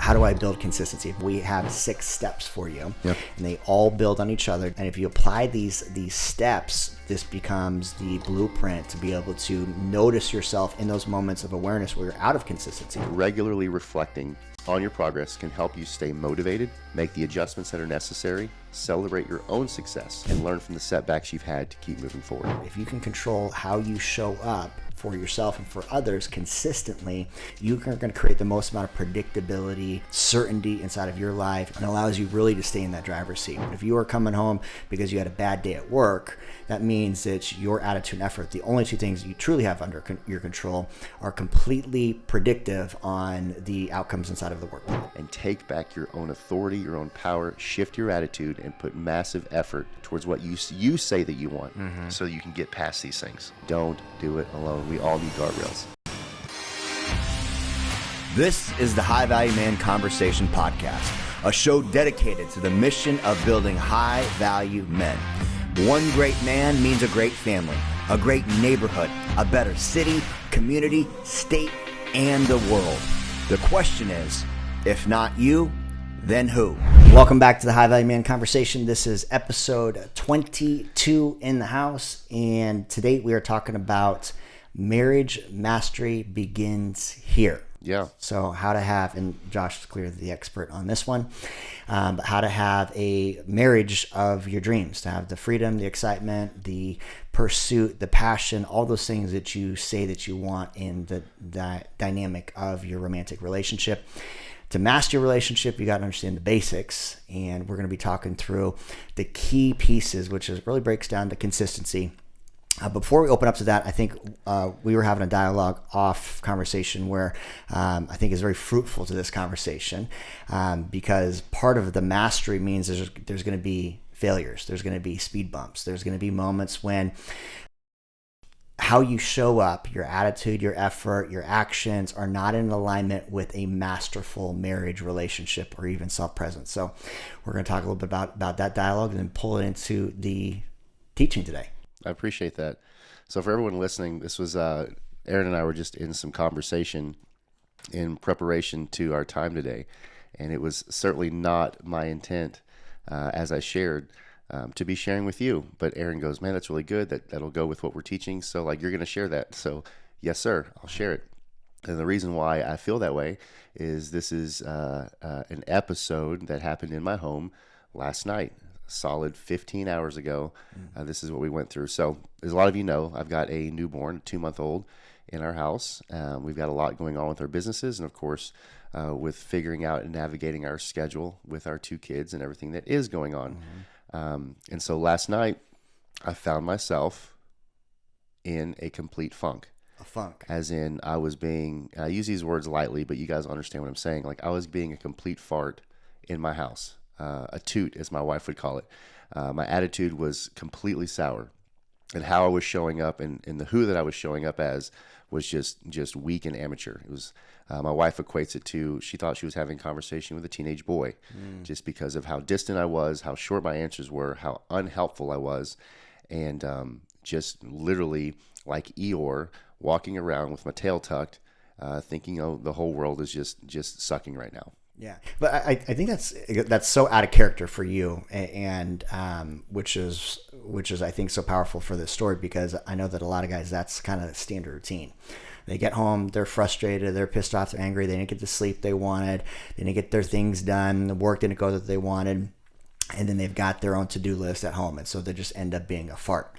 how do I build consistency? We have 6 steps for you, and they all build on each other. And if you apply these steps, this becomes the blueprint to be able to notice yourself in those moments of awareness where you're out of consistency. Regularly reflecting on your progress can help you stay motivated, make the adjustments that are necessary, celebrate your own success, and learn from the setbacks you've had to keep moving forward. If you can control how you show up for yourself and for others consistently, you are going to create the most amount of predictability, certainty inside of your life, and allows you really to stay in that driver's seat. If you are coming home because you had a bad day at work, that means that your attitude and effort, the only 2 things you truly have under your control, are completely predictive on the outcomes inside of the work. And take back your own authority, your own power, shift your attitude, and put massive effort towards what you say that you want, so you can get past these things. Don't do it alone. We all need guardrails. This is the High Value Man Conversation Podcast, a show dedicated to the mission of building high value men. One great man means a great family, a great neighborhood, a better city, community, state, and the world. The question is, if not you, then who? Welcome back to the High Value Man Conversation. This is episode 22 in the house, and today we are talking about marriage mastery begins here. Yeah. So how to have, and Josh is clearly the expert on this one, but how to have a marriage of your dreams, to have the freedom, the excitement, the pursuit, the passion, all those things that you say that you want in the dynamic of your romantic relationship. To master your relationship, you got to understand the basics, and we're going to be talking through the key pieces, which really breaks down to consistency. Before we open up to that, I think we were having a dialogue off conversation where I think is very fruitful to this conversation, because part of the mastery means there's going to be failures. There's going to be speed bumps. There's going to be moments when how you show up, your attitude, your effort, your actions are not in alignment with a masterful marriage relationship or even self-presence. So we're going to talk a little bit about that dialogue and then pull it into the teaching today. I appreciate that. So for everyone listening, this was Aaron and I were just in some conversation in preparation to our time today, and it was certainly not my intent, as I shared, to be sharing with you. But Aaron goes, "Man, that's really good. That'll go with what we're teaching. So like you're going to share that." So yes, sir, I'll share it. And the reason why I feel that way is this is an episode that happened in my home last night. Solid 15 hours ago. This is what we went through. So as a lot of you know, I've got a newborn, 2-month-old in our house. We've got a lot going on with our businesses, and of course with figuring out and navigating our schedule with our 2 kids and everything that is going on. And so last night I found myself in a complete funk. A funk. As in I use these words lightly, but you guys understand what I'm saying. Like I was being a complete fart in my house. A toot, as my wife would call it. My attitude was completely sour, and how I was showing up and the who that I was showing up as was just weak and amateur. It was my wife equates it to, she thought she was having a conversation with a teenage boy, just because of how distant I was, how short my answers were, how unhelpful I was, and just literally like Eeyore walking around with my tail tucked, thinking, oh, the whole world is just sucking right now. Yeah, but I think that's so out of character for you, and which is I think so powerful for this story, because I know that a lot of guys, that's kind of the standard routine. They get home, they're frustrated, they're pissed off, they're angry, they didn't get the sleep they wanted, they didn't get their things done, the work didn't go that they wanted, and then they've got their own to-do list at home, and so they just end up being a fart.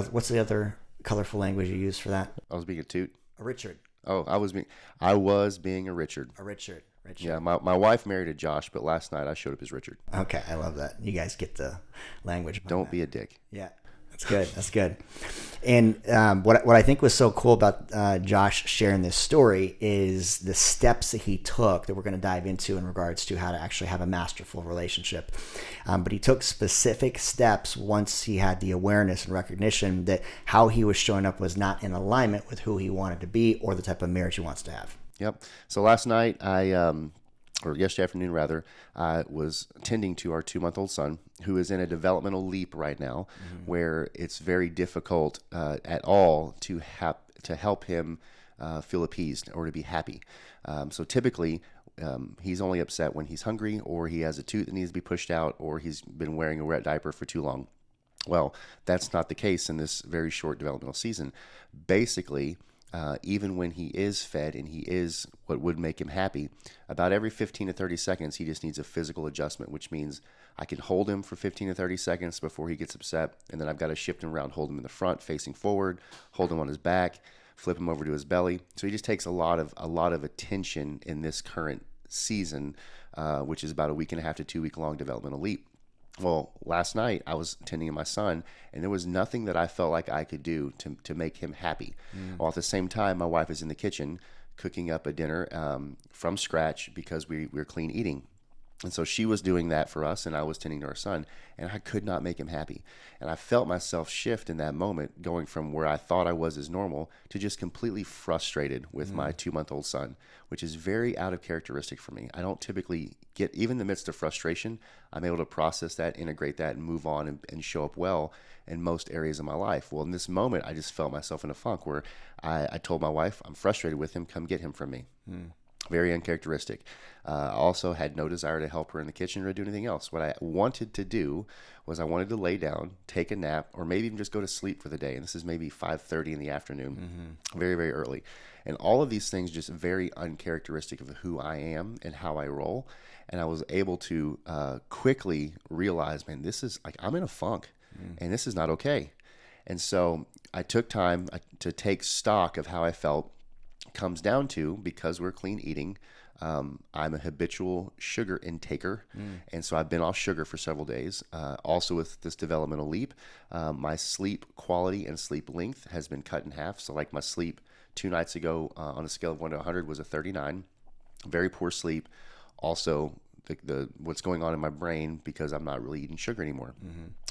What's the other colorful language you use for that? I was being a toot. A Richard. Oh, I was being a Richard. A Richard. Yeah, my wife married a Josh, but last night I showed up as Richard. Okay, I love that. You guys get the language. Don't be a dick. Yeah, that's good. That's good. And what I think was so cool about Josh sharing this story is the steps that he took that we're going to dive into in regards to how to actually have a masterful relationship. But he took specific steps once he had the awareness and recognition that how he was showing up was not in alignment with who he wanted to be or the type of marriage he wants to have. Yep. So last night, or yesterday afternoon rather, I was tending to our 2-month-old son, who is in a developmental leap right now, where it's very difficult at all to help him feel appeased or to be happy. So typically, he's only upset when he's hungry, or he has a tooth that needs to be pushed out, or he's been wearing a wet diaper for too long. Well, that's not the case in this very short developmental season. Basically, even when he is fed and he is what would make him happy, about every 15 to 30 seconds, he just needs a physical adjustment, which means I can hold him for 15 to 30 seconds before he gets upset, and then I've got to shift him around, hold him in the front, facing forward, hold him on his back, flip him over to his belly. So he just takes a lot of attention in this current season, which is about a week and a half to 2 week long developmental leap. Well, last night I was tending to my son, and there was nothing that I felt like I could do to make him happy. While at the same time, my wife is in the kitchen cooking up a dinner from scratch because we're clean eating. And so she was doing that for us, and I was tending to our son, and I could not make him happy. And I felt myself shift in that moment, going from where I thought I was as normal to just completely frustrated with my 2-month-old son, which is very out of characteristic for me. I don't typically get, even in the midst of frustration, I'm able to process that, integrate that, and move on and show up well in most areas of my life. Well, in this moment, I just felt myself in a funk where I told my wife, I'm frustrated with him, come get him from me. Very uncharacteristic. I also had no desire to help her in the kitchen or do anything else. What I wanted to do was I wanted to lay down, take a nap, or maybe even just go to sleep for the day. And this is maybe 5:30 in the afternoon, very, very early. And all of these things just very uncharacteristic of who I am and how I roll. And I was able to quickly realize, man, this is like, I'm in a funk and this is not okay. And so I took time to take stock of how I felt. Comes down to, because we're clean eating, I'm a habitual sugar intaker, and so I've been off sugar for several days. Also with this developmental leap, my sleep quality and sleep length has been cut in half. So like my sleep 2 nights ago on a scale of 1 to 100 was a 39. Very poor sleep. Also the what's going on in my brain because I'm not really eating sugar anymore.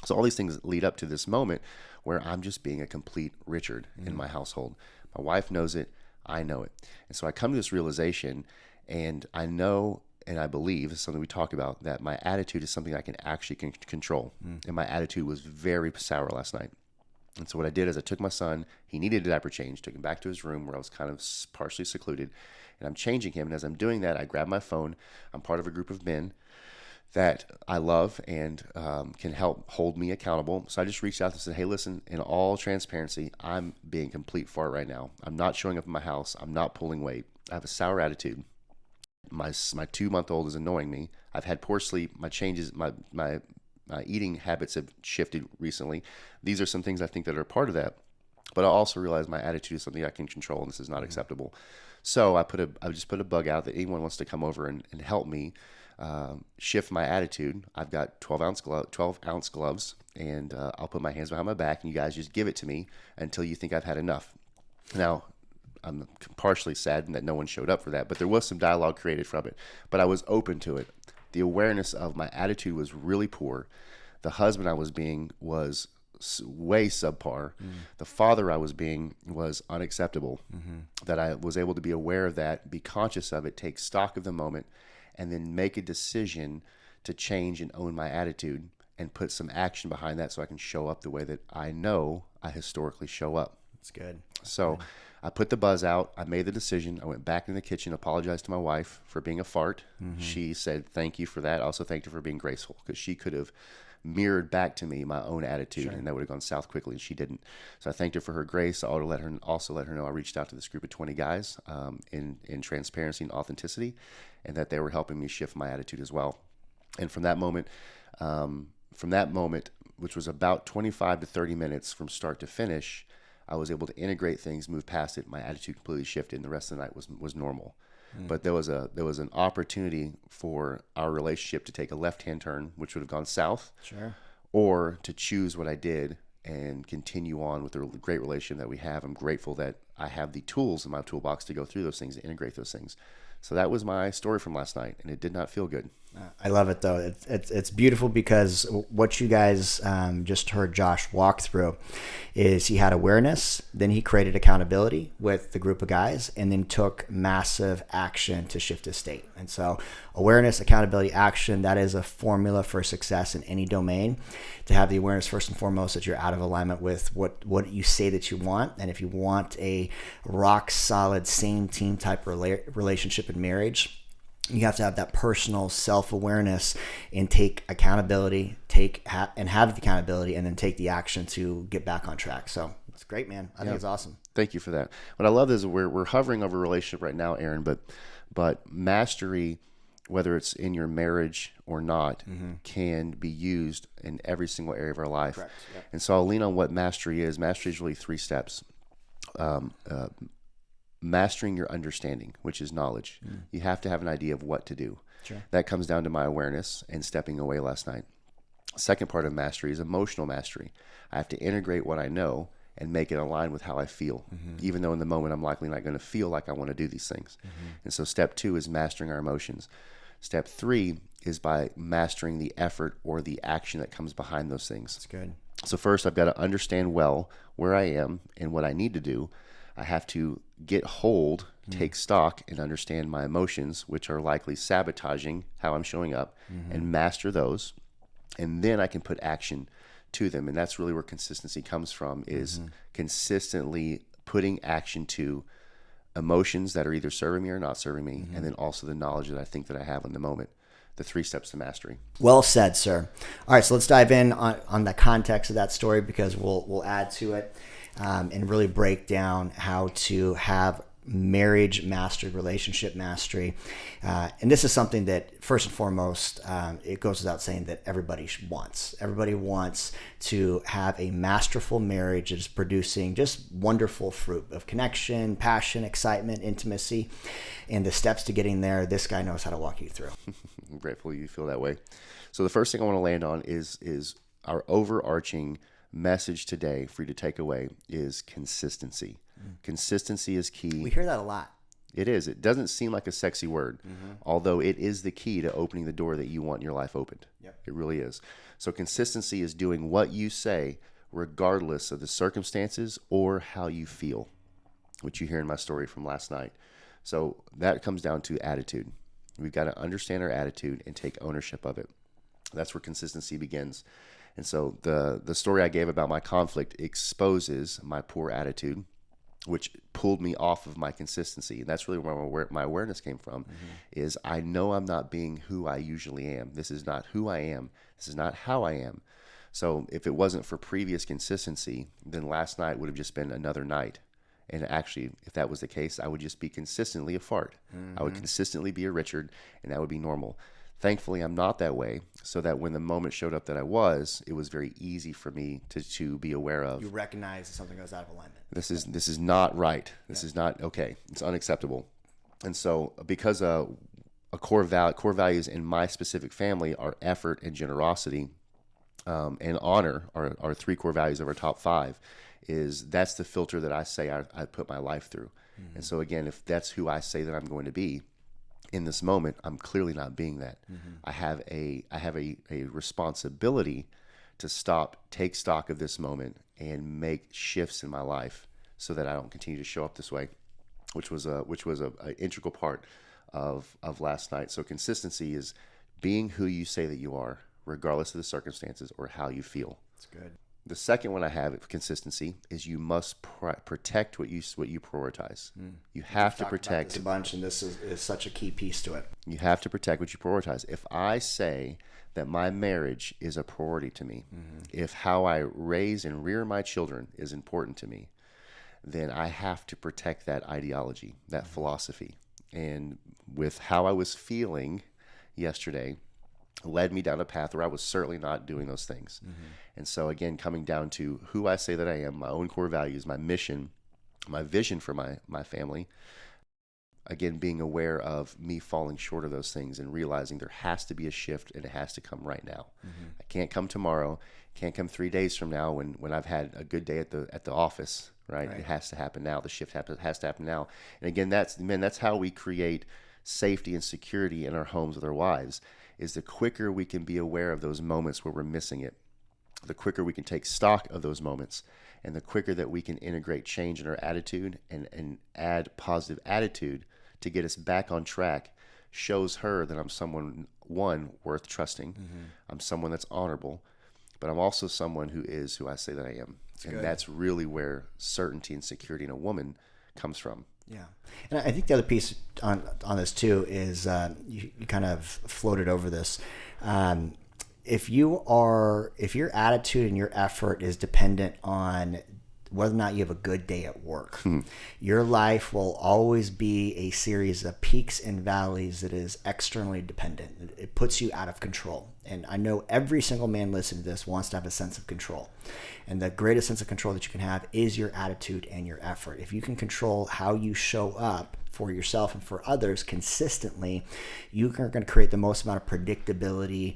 So all these things lead up to this moment where I'm just being a complete Richard in my household. My wife knows it. I know it. And so I come to this realization, and I know and I believe, it's something we talk about, that my attitude is something I can actually control. And my attitude was very sour last night. And so what I did is I took my son, he needed a diaper change, took him back to his room where I was kind of partially secluded, and I'm changing him. And as I'm doing that, I grab my phone. I'm part of a group of men that I love and can help hold me accountable. So I just reached out and said, hey, listen, in all transparency, I'm being complete fart right now. I'm not showing up in my house. I'm not pulling weight. I have a sour attitude. My 2-month-old is annoying me. I've had poor sleep. My eating habits have shifted recently. These are some things I think that are part of that. But I also realize my attitude is something I can control, and this is not acceptable. So I just put a bug out that anyone wants to come over and help me shift my attitude. I've got 12-ounce gloves, and I'll put my hands behind my back, and you guys just give it to me until you think I've had enough. Now, I'm partially saddened that no one showed up for that, but there was some dialogue created from it. But I was open to it. The awareness of my attitude was really poor. The husband I was being was way subpar. The father I was being was unacceptable. That I was able to be aware of that, be conscious of it, take stock of the moment, and then make a decision to change and own my attitude and put some action behind that so I can show up the way that I know I historically show up. That's good. So I put the buzz out. I made the decision. I went back in the kitchen, apologized to my wife for being a fart. She said, thank you for that. I also thanked her for being graceful, because she could have mirrored back to me my own attitude, and that would have gone south quickly, and she didn't. So I thanked her for her grace. I also let her know I reached out to this group of 20 guys in transparency and authenticity, and that they were helping me shift my attitude as well. And from that moment, which was about 25 to 30 minutes from start to finish, I was able to integrate things, move past it. My attitude completely shifted, and the rest of the night was normal. But there was an opportunity for our relationship to take a left-hand turn, which would have gone south, or to choose what I did and continue on with the great relationship that we have. I'm grateful that I have the tools in my toolbox to go through those things, to integrate those things. So that was my story from last night, and it did not feel good. I love it, though. It's beautiful, because what you guys just heard Josh walk through is he had awareness, then he created accountability with the group of guys, and then took massive action to shift his state. And so awareness, accountability, action, that is a formula for success in any domain. To have the awareness, first and foremost, that you're out of alignment with what you say that you want. And if you want a rock solid, same team type relationship in marriage, You have to have that personal self-awareness and take accountability, and have the accountability, and then take the action to get back on track. So it's great, man. I think it's awesome. Thank you for that. What I love is we're hovering over relationship right now, Aaron, but mastery, whether it's in your marriage or not, can be used in every single area of our life. Correct. Yep. And so I'll lean on what mastery is. Mastery is really 3 steps. Mastering your understanding, which is knowledge. You have to have an idea of what to do. Sure. That comes down to my awareness and stepping away last night. Second part of mastery is emotional mastery. I have to integrate what I know and make it align with how I feel, even though in the moment I'm likely not going to feel like I want to do these things. And so step 2 is mastering our emotions. Step 3 is by mastering the effort or the action that comes behind those things. That's good. So first, I've got to understand well where I am and what I need to do. I have to get hold, take stock, and understand my emotions, which are likely sabotaging how I'm showing up, and master those. And then I can put action to them. And that's really where consistency comes from, is consistently putting action to emotions that are either serving me or not serving me, and then also the knowledge that I think that I have in the moment. The 3 steps to mastery. Well said, sir. All right, so let's dive in on the context of that story, because we'll add to it and really break down how to have marriage mastery, relationship mastery. And this is something that, first and foremost, it goes without saying that everybody wants. Everybody wants to have a masterful marriage that is producing just wonderful fruit of connection, passion, excitement, intimacy. And the steps to getting there, this guy knows how to walk you through. I'm grateful you feel that way. So the first thing I want to land on is our overarching message today for you to take away is consistency. Consistency is key. We hear that a lot. It is. It doesn't seem like a sexy word, although it is the key to opening the door that you want in your life opened. Yep. It really is. So consistency is doing what you say regardless of the circumstances or how you feel, which you hear in my story from last night. So that comes down to attitude. We've got to understand our attitude and take ownership of it. That's where consistency begins. And so the story I gave about my conflict exposes my poor attitude, which pulled me off of my consistency. And that's really where my awareness came from, is I know I'm not being who I usually am. This is not who I am. This is not how I am. So if it wasn't for previous consistency, then last night would have just been another night. And actually, if that was the case, I would just be consistently a fart. I would consistently be a Richard, and that would be normal. Thankfully, I'm not that way, so that when the moment showed up that I was, it was very easy for me to be aware of. You recognize that something goes out of alignment. This is not right. This is not okay. It's unacceptable. And so, because core values in my specific family are effort and generosity, and honor are 3 core values of our top 5. That's the filter that I say I put my life through. And so again, if that's who I say that I'm going to be, in this moment, I'm clearly not being that. I have a responsibility to take stock of this moment and make shifts in my life so that I don't continue to show up this way, which was a integral part of last night. So consistency is being who you say that you are, regardless of the circumstances or how you feel. That's good. The second one I have of consistency is you must protect what you prioritize. You have to protect a bunch, and this is such a key piece to it. You have to protect what you prioritize. If I say that my marriage is a priority to me, if how I raise and rear my children is important to me, then I have to protect that ideology, that philosophy. And with how I was feeling yesterday, led me down a path where I was certainly not doing those things. And so again, coming down to who I say that I am, my own core values, my mission, my vision for my family, again, being aware of me falling short of those things and realizing there has to be a shift and it has to come right now. I can't come tomorrow, can't come 3 days from now when I've had a good day at the office, right? It has to happen now. The shift has to happen now. And again, that's how we create safety and security in our homes with our wives, is the quicker we can be aware of those moments where we're missing it, the quicker we can take stock of those moments, and the quicker that we can integrate change in our attitude and add positive attitude to get us back on track, shows her that I'm someone, one, worth trusting. I'm someone that's honorable, but I'm also someone who is who I say that I am. That's really where certainty and security in a woman comes from. Yeah. And I think the other piece on this too is you kind of floated over this. If your attitude and your effort is dependent on whether or not you have a good day at work, your life will always be a series of peaks and valleys that is externally dependent. It puts you out of control. And I know every single man listening to this wants to have a sense of control. And the greatest sense of control that you can have is your attitude and your effort. If you can control how you show up for yourself and for others consistently, you are going to create the most amount of predictability,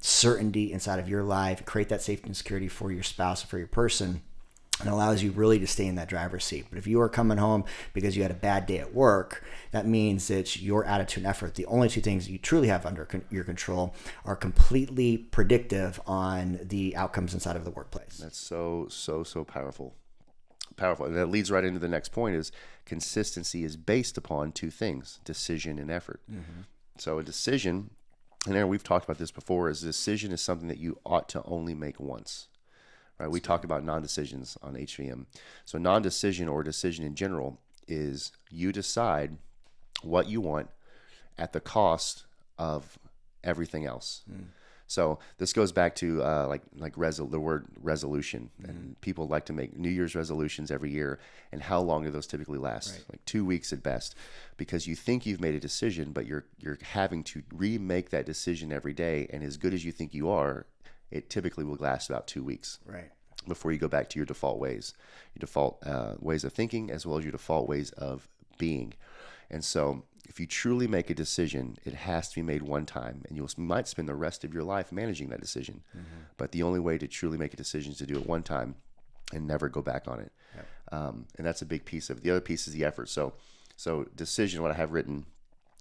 certainty inside of your life, create that safety and security for your spouse or for your person. And allows you really to stay in that driver's seat. But if you are coming home because you had a bad day at work, that means that your attitude and effort, the only two things you truly have under your control, are completely predictive on the outcomes inside of the workplace. That's so powerful. Powerful. And that leads right into the next point is consistency is based upon two things, decision and effort. Mm-hmm. So a decision, and Aaron, we've talked about this before, is a decision is something that you ought to only make once. Right, we talked about non-decisions on HVM. So non-decision or decision in general is you decide what you want at the cost of everything else. So this goes back to the word resolution. And people like to make New Year's resolutions every year. And how long do those typically last? Right. Like 2 weeks at best, because you think you've made a decision, but you're having to remake that decision every day. And as good as you think you are, it typically will last about 2 weeks. Right. Before you go back to your default ways, ways of thinking, as well as your default ways of being. And so if you truly make a decision, it has to be made one time, and you might spend the rest of your life managing that decision. Mm-hmm. But the only way to truly make a decision is to do it one time and never go back on it. Yep. And that's a big piece of it. The other piece is the effort. So decision, what I have written,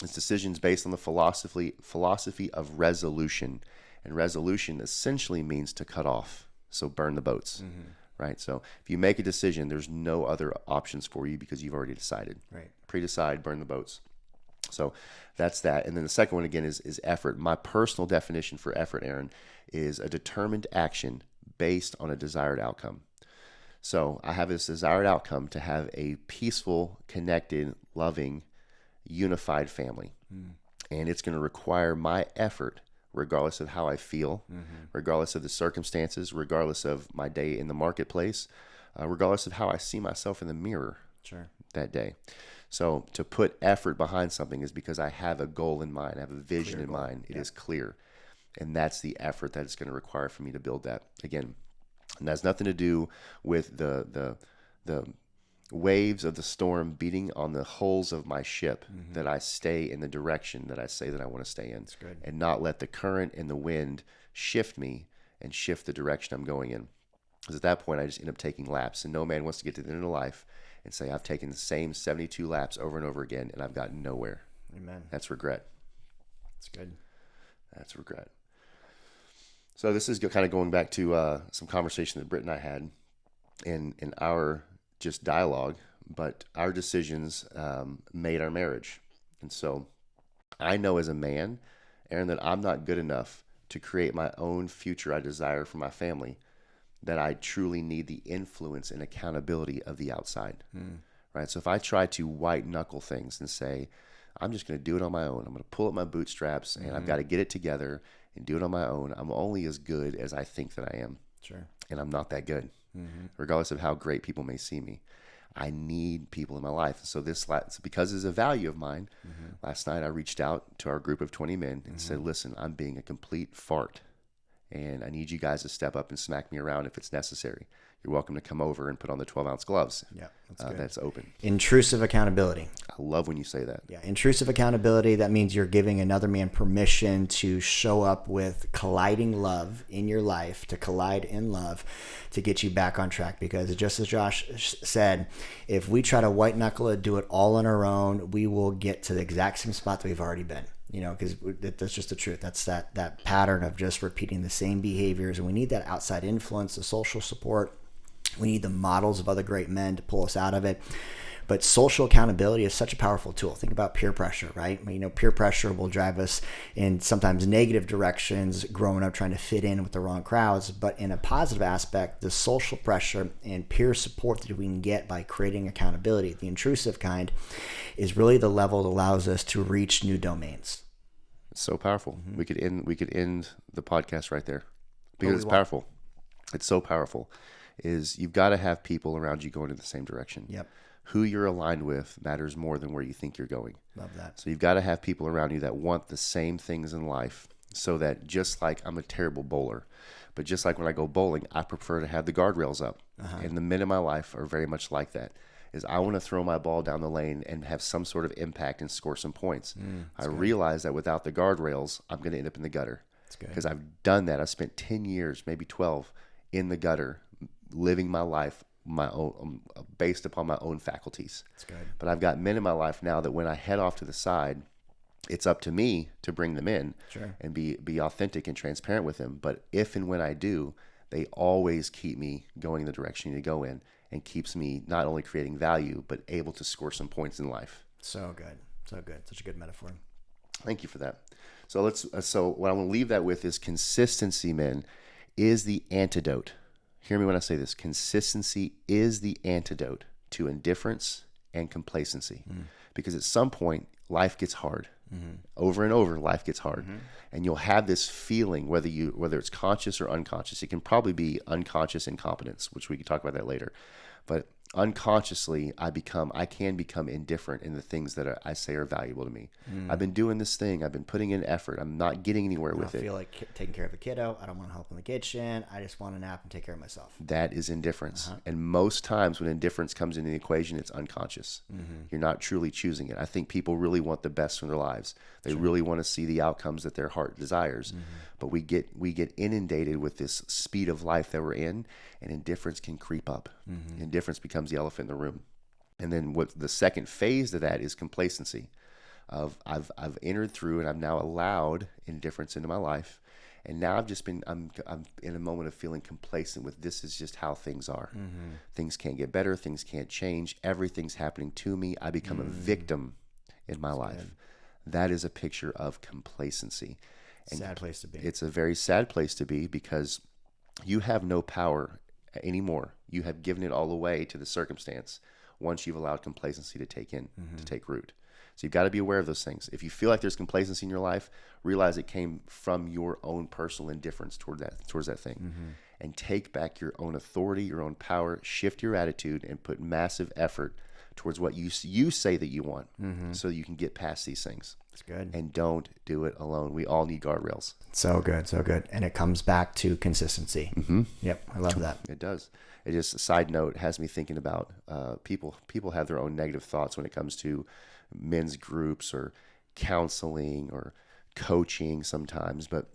is decisions based on the philosophy of resolution. And resolution essentially means to cut off. So burn the boats, right? So if you make a decision, there's no other options for you because you've already decided. Right. Pre-decide, burn the boats. So that's that. And then the second one, again, is effort. My personal definition for effort, Aaron, is a determined action based on a desired outcome. So I have this desired outcome to have a peaceful, connected, loving, unified family. And it's going to require my effort regardless of how I feel, regardless of the circumstances, regardless of my day in the marketplace, regardless of how I see myself in the mirror that day. So to put effort behind something is because I have a goal in mind, I have a vision in mind. It is clear. And that's the effort that it's going to require for me to build that. Again, and that has nothing to do with the waves of the storm beating on the hulls of my ship, that I stay in the direction that I say that I want to stay in, and not let the current and the wind shift me and shift the direction I'm going in. Because at that point, I just end up taking laps, and no man wants to get to the end of life and say, I've taken the same 72 laps over and over again, and I've gotten nowhere. Amen. That's regret. That's good. That's regret. So this is kind of going back to some conversation that Britt and I had in our just dialogue, but our decisions made our marriage. And so I know as a man, Aaron, that I'm not good enough to create my own future I desire for my family, that I truly need the influence and accountability of the outside. Right? So if I try to white knuckle things and say, I'm just going to do it on my own, I'm going to pull up my bootstraps and I've got to get it together and do it on my own, I'm only as good as I think that I am. Sure. And I'm not that good. Regardless of how great people may see me, I need people in my life. So because it's a value of mine, last night I reached out to our group of 20 men and said, listen, I'm being a complete fart, and I need you guys to step up and smack me around if it's necessary. You're welcome to come over and put on the 12-ounce gloves. Yeah, that's good. That's open. Intrusive accountability. I love when you say that. Yeah, intrusive accountability, that means you're giving another man permission to show up with colliding love in your life, to collide in love, to get you back on track. Because just as Josh said, if we try to white knuckle it, do it all on our own, we will get to the exact same spot that we've already been. You know, because that's just the truth. That's that pattern of just repeating the same behaviors. And we need that outside influence, the social support. We need the models of other great men to pull us out of it. But social accountability is such a powerful tool. Think about peer pressure, right? Peer pressure will drive us in sometimes negative directions, growing up trying to fit in with the wrong crowds. But in a positive aspect, the social pressure and peer support that we can get by creating accountability, the intrusive kind, is really the level that allows us to reach new domains. It's so powerful. We could end the podcast right there because it's powerful. It's so powerful. Is you've got to have people around you going in the same direction. Yep. Who you're aligned with matters more than where you think you're going. Love that. So you've got to have people around you that want the same things in life, so that just like I'm a terrible bowler, but just like when I go bowling, I prefer to have the guardrails up. And the men in my life are very much like that. Is I want to throw my ball down the lane and have some sort of impact and score some points. I realize that without the guardrails, I'm going to end up in the gutter. Because I've done that. I've spent 10 years, maybe 12, in the gutter, living my life my own, based upon my own faculties. That's good. But I've got men in my life now that when I head off to the side, it's up to me to bring them in and be authentic and transparent with them. But if and when I do, they always keep me going the direction you need to go in, and keeps me not only creating value, but able to score some points in life. So good. So good. Such a good metaphor. Thank you for that. So so what I want to leave that with is consistency, men, is the antidote. Hear me when I say this. Consistency is the antidote to indifference and complacency. Because at some point, life gets hard. Over and over, life gets hard. And you'll have this feeling, whether it's conscious or unconscious. It can probably be unconscious incompetence, which we can talk about that later. But unconsciously, I can become indifferent in the things that I say are valuable to me. I've been doing this thing. I've been putting in effort. I'm not getting anywhere with it. I feel like taking care of a kiddo. I don't want to help in the kitchen. I just want to nap and take care of myself. That is indifference. And most times when indifference comes into the equation, it's unconscious. You're not truly choosing it. I think people really want the best from their lives. They really want to see the outcomes that their heart desires. But we get inundated with this speed of life that we're in, and indifference can creep up. Indifference becomes the elephant in the room. And then what the second phase to that is complacency. I've entered through, and I've now allowed indifference into my life, and now I'm in a moment of feeling complacent with this is just how things are. Things can't get better. Things can't change. Everything's happening to me. I become a victim in my life. Good. That is a picture of complacency. And sad place to be. It's a very sad place to be, because you have no power anymore. You have given it all away to the circumstance once you've allowed complacency to take root. So you've got to be aware of those things. If you feel like there's complacency in your life, realize it came from your own personal indifference towards that thing. And take back your own authority, your own power, shift your attitude, and put massive effort towards what you say that you want, so you can get past these things. That's good. And don't do it alone. We all need guardrails. So good, so good. And it comes back to consistency. Yep, I love that. It does. It just, a side note, has me thinking about people have their own negative thoughts when it comes to men's groups or counseling or coaching sometimes. But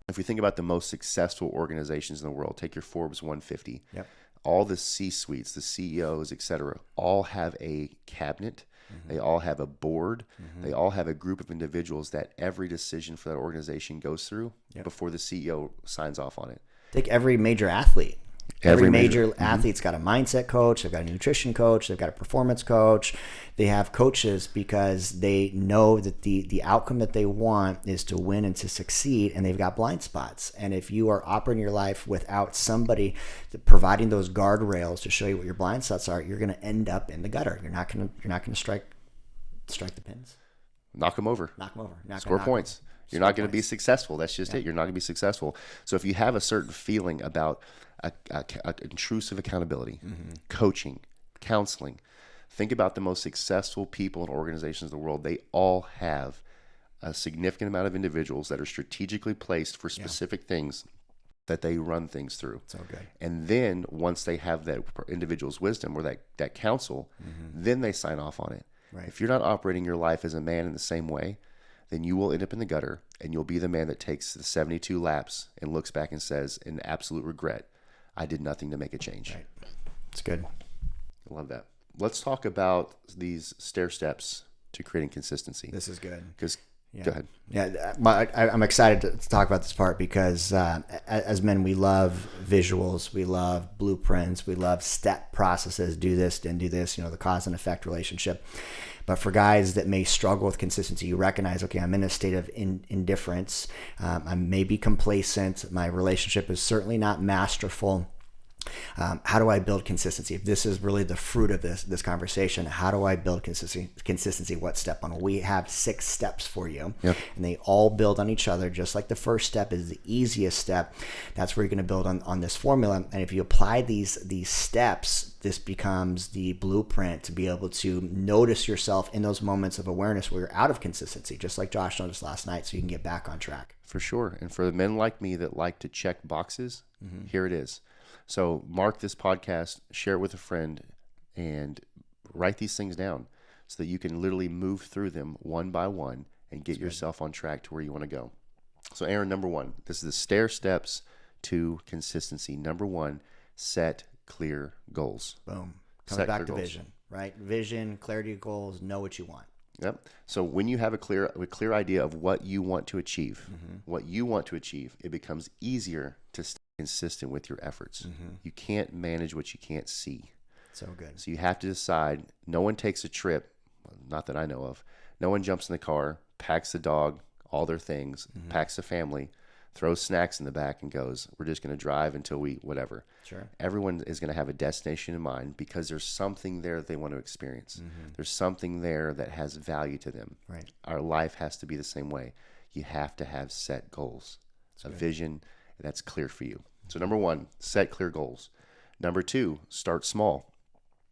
if we think about the most successful organizations in the world, take your Forbes 150. Yep. All the C-suites, the CEOs, et cetera, all have a cabinet. They all have a board. They all have a group of individuals that every decision for that organization goes through before the CEO signs off on it. Take every major athlete. Every major athlete's got a mindset coach. They've got a nutrition coach. They've got a performance coach. They have coaches because they know that the outcome that they want is to win and to succeed, and they've got blind spots. And if you are operating your life without somebody providing those guardrails to show you what your blind spots are, you're going to end up in the gutter. You're not going to strike the pins. Knock them over. Score points. You're not going to be successful. That's just it. You're not going to be successful. So if you have a certain feeling about intrusive accountability, coaching, counseling, think about the most successful people and organizations in the world. They all have a significant amount of individuals that are strategically placed for specific things that they run things through. So good. And then once they have that individual's wisdom or that counsel, then they sign off on it. Right. If you're not operating your life as a man in the same way, then you will end up in the gutter, and you'll be the man that takes the 72 laps and looks back and says, in absolute regret, I did nothing to make a change. Right. It's good. I love that. Let's talk about these stair steps to creating consistency. This is good. Because Go ahead. Yeah, I'm excited to talk about this part because as men, we love visuals, we love blueprints, we love step processes, do this, then do this, the cause and effect relationship. But for guys that may struggle with consistency, you recognize, okay, I'm in a state of indifference. I may be complacent. My relationship is certainly not masterful. How do I build consistency? If this is really the fruit of this conversation, how do I build consistency? What step on? We have 6 steps for you, and they all build on each other. Just like the first step is the easiest step, that's where you're going to build on this formula. And if you apply these steps, this becomes the blueprint to be able to notice yourself in those moments of awareness where you're out of consistency, just like Josh noticed last night, so you can get back on track. For sure. And for the men like me that like to check boxes, here it is. So mark this podcast, share it with a friend, and write these things down so that you can literally move through them one by one and get yourself on track to where you want to go. So Aaron, number 1, this is the stair steps to consistency. Number 1, set clear goals. Boom. Coming back to vision, right? Vision, clarity of goals, know what you want. Yep. So when you have a clear idea of what you want to achieve, it becomes easier to stay consistent with your efforts. You can't manage what you can't see. So good. So you have to decide. No one takes a trip, not that I know of. No one jumps in the car, packs the dog, all their things, packs the family, throws snacks in the back and goes, we're just going to drive until we whatever. Sure. Everyone is going to have a destination in mind because there's something there that they want to experience. There's something there that has value to them. Right. Our life has to be the same way. You have to have set goals, a vision that's clear for you. So number 1, set clear goals. Number 2, start small,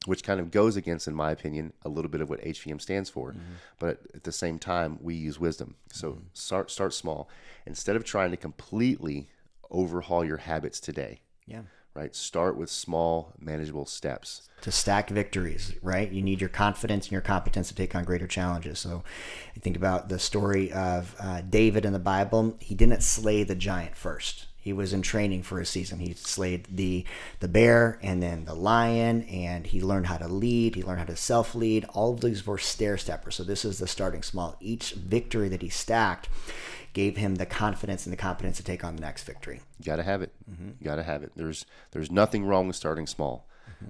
which kind of goes against, in my opinion, a little bit of what HVM stands for. But at the same time, we use wisdom. So start small. Instead of trying to completely overhaul your habits today, right? Start with small, manageable steps. To stack victories, right? You need your confidence and your competence to take on greater challenges. So you think about the story of David in the Bible. He didn't slay the giant first. He was in training for a season. He slayed the bear and then the lion, and he learned how to lead. He learned how to self-lead. All of these were stair-steppers. So this is the starting small. Each victory that he stacked gave him the confidence and the competence to take on the next victory. You got to have it. You got to have it. There's nothing wrong with starting small.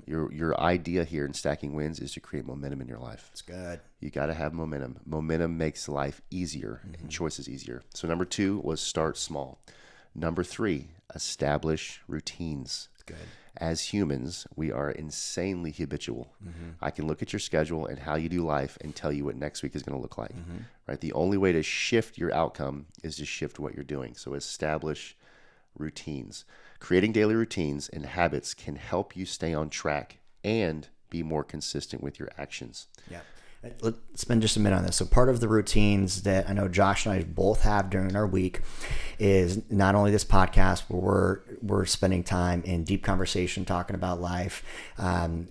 Your idea here in stacking wins is to create momentum in your life. That's good. You got to have momentum. Momentum makes life easier and choices easier. So number 2 was start small. Number 3, establish routines. Good. As humans, we are insanely habitual. I can look at your schedule and how you do life and tell you what next week is going to look like. Right? The only way to shift your outcome is to shift what you're doing. So establish routines. Creating daily routines and habits can help you stay on track and be more consistent with your actions. Yeah. Let's spend just a minute on this. So part of the routines that I know Josh and I both have during our week is not only this podcast where we're spending time in deep conversation talking about life.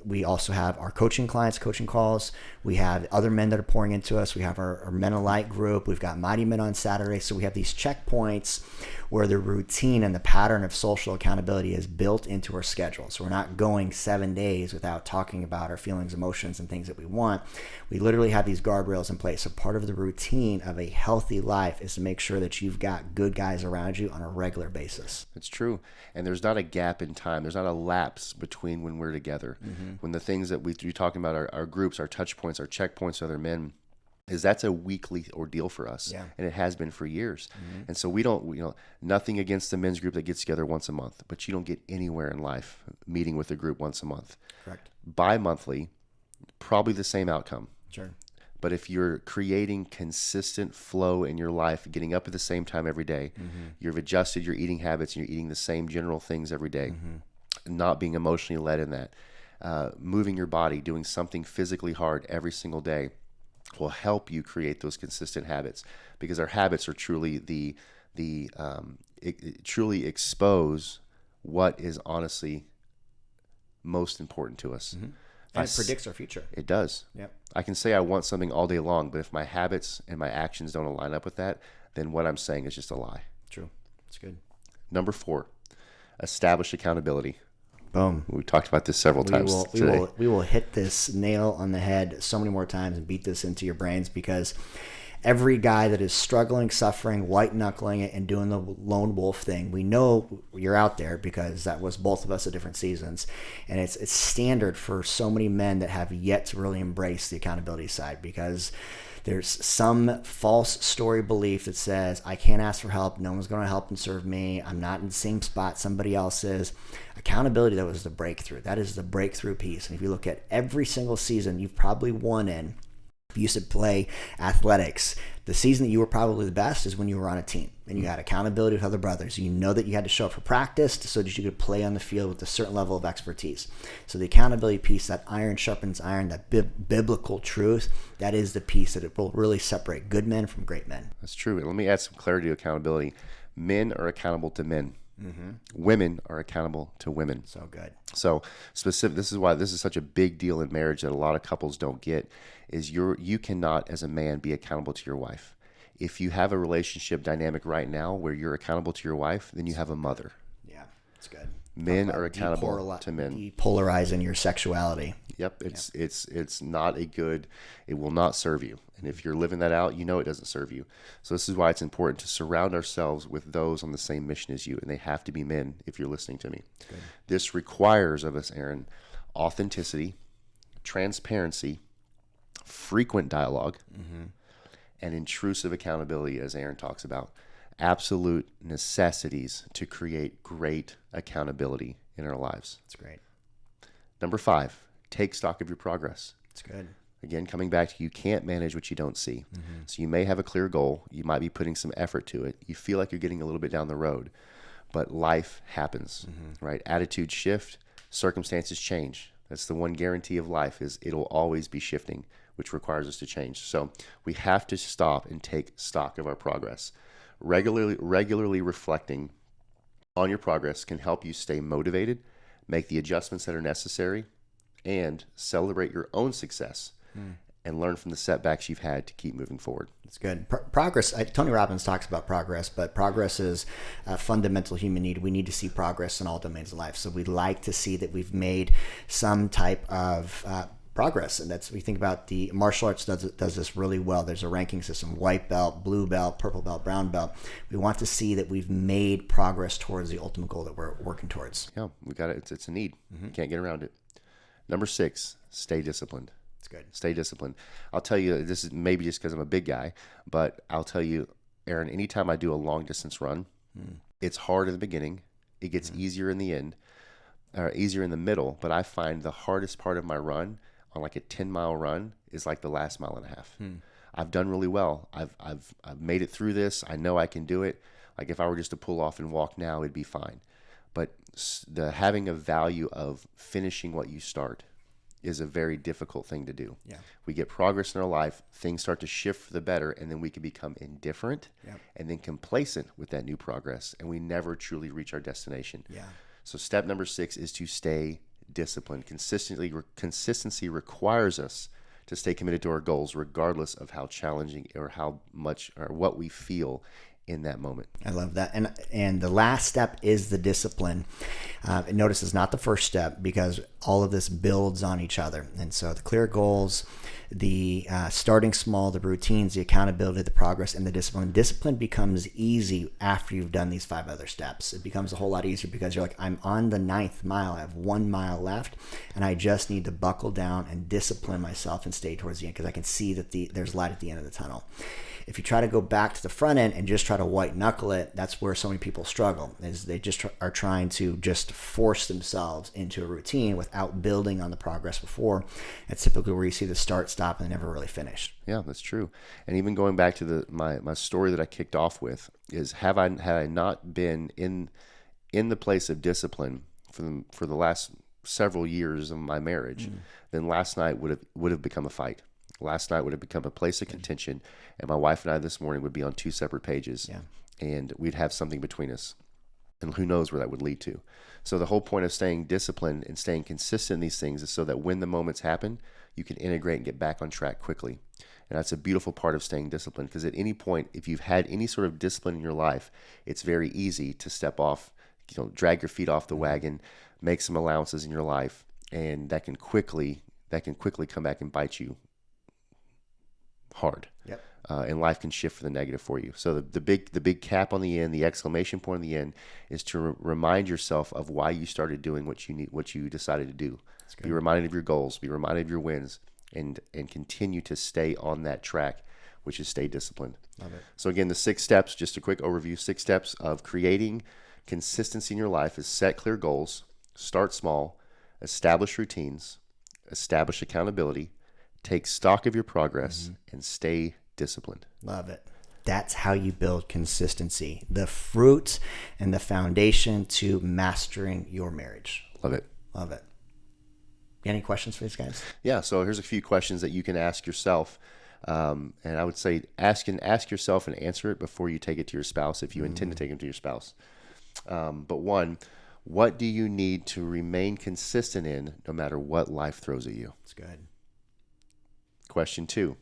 We also have our coaching clients, coaching calls. We have other men that are pouring into us. We have our Men Alike group. We've got Mighty Men on Saturday. So we have these checkpoints where the routine and the pattern of social accountability is built into our schedule. So we're not going 7 days without talking about our feelings, emotions, and things that we want. We literally have these guardrails in place. So part of the routine of a healthy life is to make sure that you've got good guys around you on a regular basis. It's true. And there's not a gap in time. There's not a lapse between when we're together. When the things that we're talking about, our groups, our touch points, our checkpoints, other men, is that's a weekly ordeal for us. Yeah. And it has been for years. And so we nothing against the men's group that gets together once a month, but you don't get anywhere in life meeting with a group once a month. Correct. Bi-monthly, probably the same outcome. Sure. But if you're creating consistent flow in your life, getting up at the same time every day, you've adjusted your eating habits and you're eating the same general things every day, not being emotionally led in that, moving your body, doing something physically hard every single day will help you create those consistent habits, because our habits are truly truly expose what is honestly most important to us. And it predicts our future. It does. Yep. I can say I want something all day long, but if my habits and my actions don't align up with that, then what I'm saying is just a lie. True. That's good. Number 4, establish accountability. Boom. We talked about this several times today. We will hit this nail on the head so many more times and beat this into your brains, because every guy that is struggling, suffering, white knuckling it, and doing the lone wolf thing, we know you're out there because that was both of us at different seasons. And it's standard for so many men that have yet to really embrace the accountability side, because there's some false story belief that says, I can't ask for help. No one's going to help and serve me. I'm not in the same spot somebody else is. Accountability, that was the breakthrough. That is the breakthrough piece. And if you look at every single season you've probably won in, if you used to play athletics, the season that you were probably the best is when you were on a team and you had accountability with other brothers. You know that you had to show up for practice so that you could play on the field with a certain level of expertise. So the accountability piece, that iron sharpens iron, that biblical truth, that is the piece that it will really separate good men from great men. That's true. And let me add some clarity to accountability. Men are accountable to men. Mm-hmm. Women are accountable to women. So good. So specific. This is why this is such a big deal in marriage that a lot of couples don't get. Is you cannot, as a man, be accountable to your wife. If you have a relationship dynamic right now where you're accountable to your wife, then you have a mother. Yeah, that's good. Men are accountable to men. Depolarizing your sexuality. Yep, it's not a good. It will not serve you. And if you're living that out, you know it doesn't serve you. So this is why it's important to surround ourselves with those on the same mission as you, and they have to be men. If you're listening to me, good. This requires of us, Aaron, authenticity, transparency, frequent dialogue, and intrusive accountability, as Aaron talks about. Absolute necessities to create great accountability in our lives. That's great. Number 5, take stock of your progress. That's good. Again, coming back to you can't manage what you don't see. So you may have a clear goal. You might be putting some effort to it. You feel like you're getting a little bit down the road, but life happens, right? Attitudes shift, circumstances change. That's the one guarantee of life, is it'll always be shifting, which requires us to change. So we have to stop and take stock of our progress. Regularly reflecting on your progress can help you stay motivated, make the adjustments that are necessary, and celebrate your own success and learn from the setbacks you've had to keep moving forward. That's good. Progress, Tony Robbins talks about progress, but progress is a fundamental human need. We need to see progress in all domains of life. So we'd like to see that we've made some type of progress. And that's, we think about the martial arts does this really well. There's a ranking system: white belt, blue belt, purple belt, brown belt. We want to see that we've made progress towards the ultimate goal that we're working towards. Yeah, we got it. It's a need. Can't get around it. Number 6, stay disciplined. That's good. Stay disciplined. I'll tell you, this is maybe just because I'm a big guy, but I'll tell you, Aaron, anytime I do a long distance run, it's hard in the beginning. It gets easier in the end, or easier in the middle. But I find the hardest part of my run on like a 10-mile run is like the last mile and a half. I've done really well. I've made it through this. I know I can do it. Like if I were just to pull off and walk now, it'd be fine. But the having a value of finishing what you start is a very difficult thing to do. Yeah. We get progress in our life, things start to shift for the better, and then we can become indifferent and then complacent with that new progress, and we never truly reach our destination. Yeah. So step number 6 is to stay disciplined. Consistency requires us to stay committed to our goals, regardless of how challenging or how much or what we feel in that moment. I love that. And the last step is the discipline. Notice it's not the first step, because all of this builds on each other. And so the clear goals, the starting small, the routines, the accountability, the progress, and the discipline. Discipline becomes easy after you've done these 5 other steps. It becomes a whole lot easier because you're like, I'm on the 9th mile. I have 1 mile left, and I just need to buckle down and discipline myself and stay towards the end, because I can see that there's light at the end of the tunnel. If you try to go back to the front end and just try to white knuckle it, that's where so many people struggle, is they just are trying to just force themselves into a routine without building on the progress before. That's typically where you see the start, stop, and they never really finish. Yeah, that's true. And even going back to my story that I kicked off with is, had I not been in the place of discipline for the last several years of my marriage, then last night would have become a fight. Last night would have become a place of contention, and my wife and I this morning would be on 2 separate pages, and we'd have something between us, and who knows where that would lead to. So the whole point of staying disciplined and staying consistent in these things is so that when the moments happen, you can integrate and get back on track quickly. And that's a beautiful part of staying disciplined, because at any point, if you've had any sort of discipline in your life, it's very easy to step off, drag your feet off the wagon, make some allowances in your life, and that can quickly come back and bite you hard. Yep. and life can shift for the negative for you. So the big cap on the end, the exclamation point on the end, is to remind yourself of why you started doing what you decided to do. Be reminded of your goals, be reminded of your wins, and continue to stay on that track, which is stay disciplined. Love it. So again, the 6 steps, just a quick overview, 6 steps of creating consistency in your life is set clear goals, start small, establish routines, establish accountability, take stock of your progress, and stay disciplined. Love it. That's how you build consistency, the fruit and the foundation to mastering your marriage. Love it. Love it. Any questions for these guys? Yeah, so here's a few questions that you can ask yourself. And I would say ask yourself and answer it before you take it to your spouse if you intend to take it to your spouse. But one, what do you need to remain consistent in no matter what life throws at you? That's good. Question 2,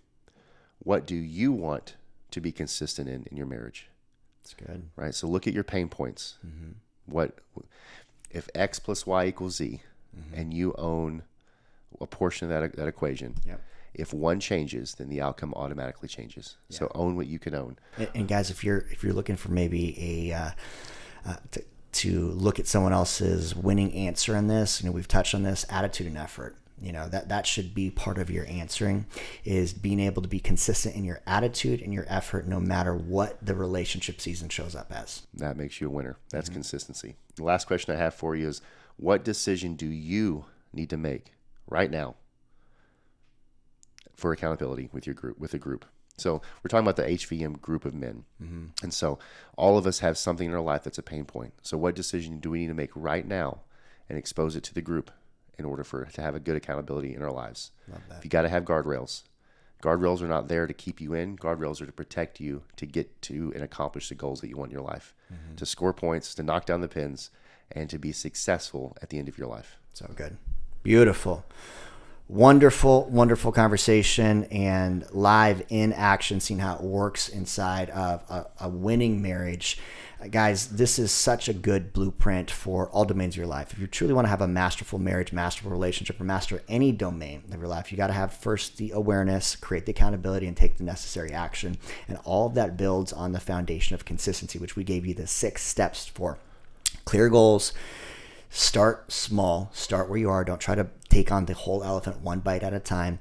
what do you want to be consistent in your marriage? That's good. Right? So look at your pain points. What if X plus Y equals Z, and you own a portion of that equation? Yep. If one changes, then the outcome automatically changes. Yeah. So own what you can own. And guys, if you're looking for maybe to look at someone else's winning answer in this, we've touched on this, attitude and effort. That should be part of your answering, is being able to be consistent in your attitude and your effort no matter what the relationship season shows up as. That makes you a winner. That's consistency. The last question I have for you is, what decision do you need to make right now for accountability with a group? So we're talking about the HVM group of men. And so all of us have something in our life that's a pain point. So what decision do we need to make right now and expose it to the group in order to have a good accountability in our lives? Love that. You got to have guardrails. Guardrails are not there to keep you in. Guardrails are to protect you to get to and accomplish the goals that you want in your life, to score points, to knock down the pins, and to be successful at the end of your life. So good. Beautiful. Wonderful, wonderful conversation and live in action, seeing how it works inside of a winning marriage. Guys, this is such a good blueprint for all domains of your life. If you truly want to have a masterful marriage, masterful relationship, or master any domain of your life, you got to have first the awareness, create the accountability, and take the necessary action. And all of that builds on the foundation of consistency, which we gave you the 6 steps for. Clear goals. Start small. Start where you are. Don't try to take on the whole elephant one bite at a time.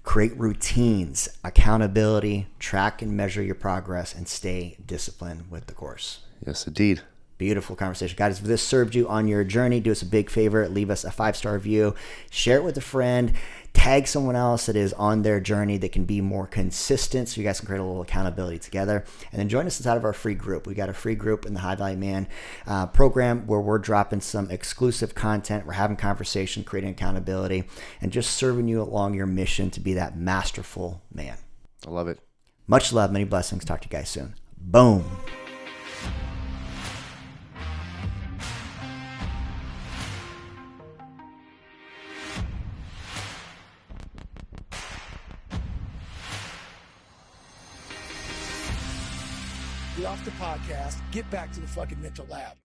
Create routines, accountability, track and measure your progress, and stay disciplined with the course. Yes, indeed. Beautiful conversation. Guys, if this served you on your journey, do us a big favor. Leave us a 5-star review. Share it with a friend. Tag someone else that is on their journey that can be more consistent so you guys can create a little accountability together. And then join us inside of our free group. We got a free group in the High Value Man program where we're dropping some exclusive content. We're having conversation, creating accountability, and just serving you along your mission to be that masterful man. I love it. Much love, many blessings. Talk to you guys soon. Boom. Get off the podcast, get back to the fucking mental lab.